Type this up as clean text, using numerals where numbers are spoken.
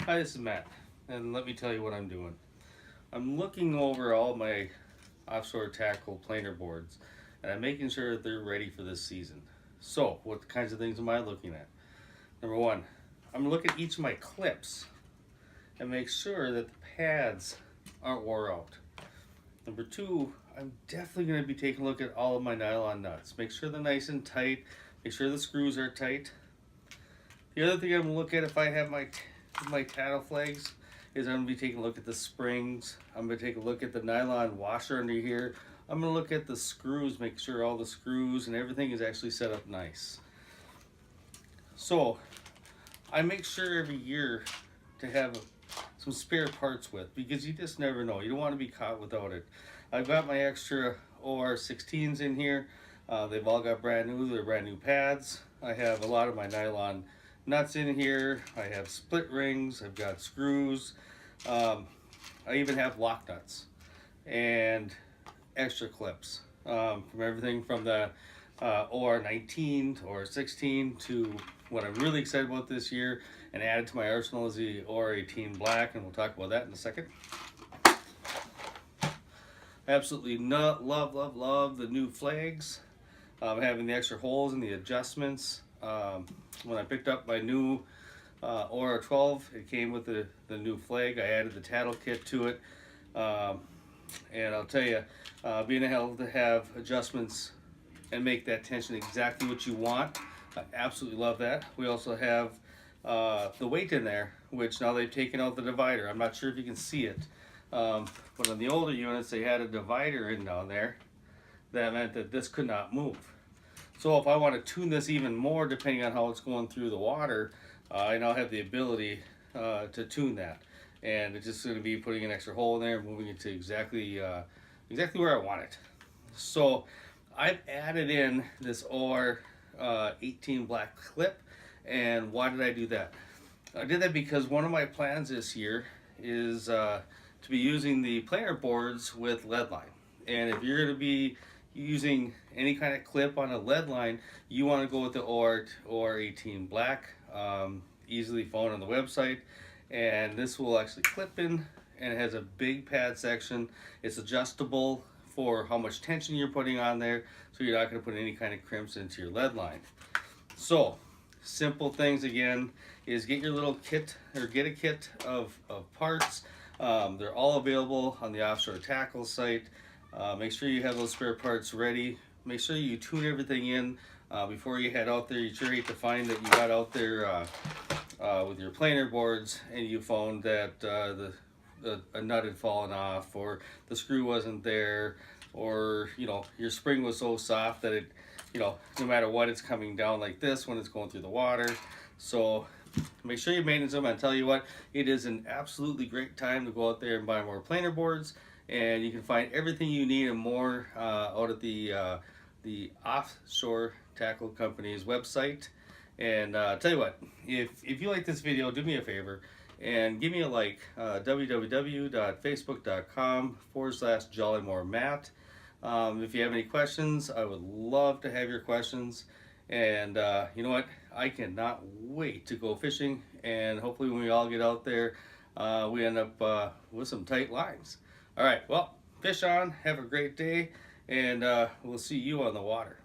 Hi, this is Matt, and let me tell you what I'm doing. I'm looking over all my offshore tackle planer boards, and I'm making sure that they're ready for this season. So, what kinds of things am I looking at? Number one, I'm gonna look at each of my clips and make sure that the pads aren't wore out. Number two, I'm definitely going to be taking a look at all of my nylon nuts. Make sure they're nice and tight. Make sure the screws are tight. The other thing I'm going to look at if I have my tattle flags is I'm going to be taking a look at the springs. I'm going to take a look at the nylon washer under here. I'm going to look at the screws, make sure all the screws and everything is actually set up nice. So I make sure every year to have some spare parts with, because you just never know. You don't want to be caught without it. I've got my extra OR16s in here. They've all got they're brand new pads. I have a lot of my nylon nuts in here. I have split rings. I've got screws. I even have lock nuts and extra clips from everything from the OR19 to OR16 to what I'm really excited about this year and added to my arsenal is the OR18 black, and we'll talk about that in a second. Absolutely love the new flags. Having the extra holes and the adjustments. When I picked up my new OR12, it came with the new flag. I added the tattle kit to it. And I'll tell you, being able to have adjustments and make that tension exactly what you want, I absolutely love that. We also have the weight in there, which now they've taken out the divider. I'm not sure if you can see it, but on the older units they had a divider in down there. That meant that this could not move. So if I want to tune this even more, depending on how it's going through the water, I now have the ability to tune that. And it's just going to be putting an extra hole in there, moving it to exactly where I want it. So I've added in this OR 18 black clip. And why did I do that? I did that because one of my plans this year is to be using the planer boards with lead line. And if you're going to be using any kind of clip on a lead line, you want to go with the OR 18 black, easily found on the website. And this will actually clip in, and it has a big pad section. It's adjustable for how much tension you're putting on there, so you're not going to put any kind of crimps into your lead line. So simple things again is get your little kit, or get a kit of parts. They're all available on the Offshore Tackle site. Make sure you have those spare parts ready. Make sure you tune everything in before you head out there. You sure hate to find that you got out there with your planer boards and you found that a nut had fallen off, or the screw wasn't there, or your spring was so soft that it, no matter what, it's coming down like this when it's going through the water. So make sure you maintenance them. I tell you what, it is an absolutely great time to go out there and buy more planer boards, and you can find everything you need and more out at the Offshore Tackle Company's website. And tell you what, if you like this video, do me a favor and give me a like. www.facebook.com/Jollymore Matt. If you have any questions, I would love to have your questions. And you know what? I cannot wait to go fishing. And hopefully when we all get out there, we end up with some tight lines. All right, well, fish on. Have a great day. And we'll see you on the water.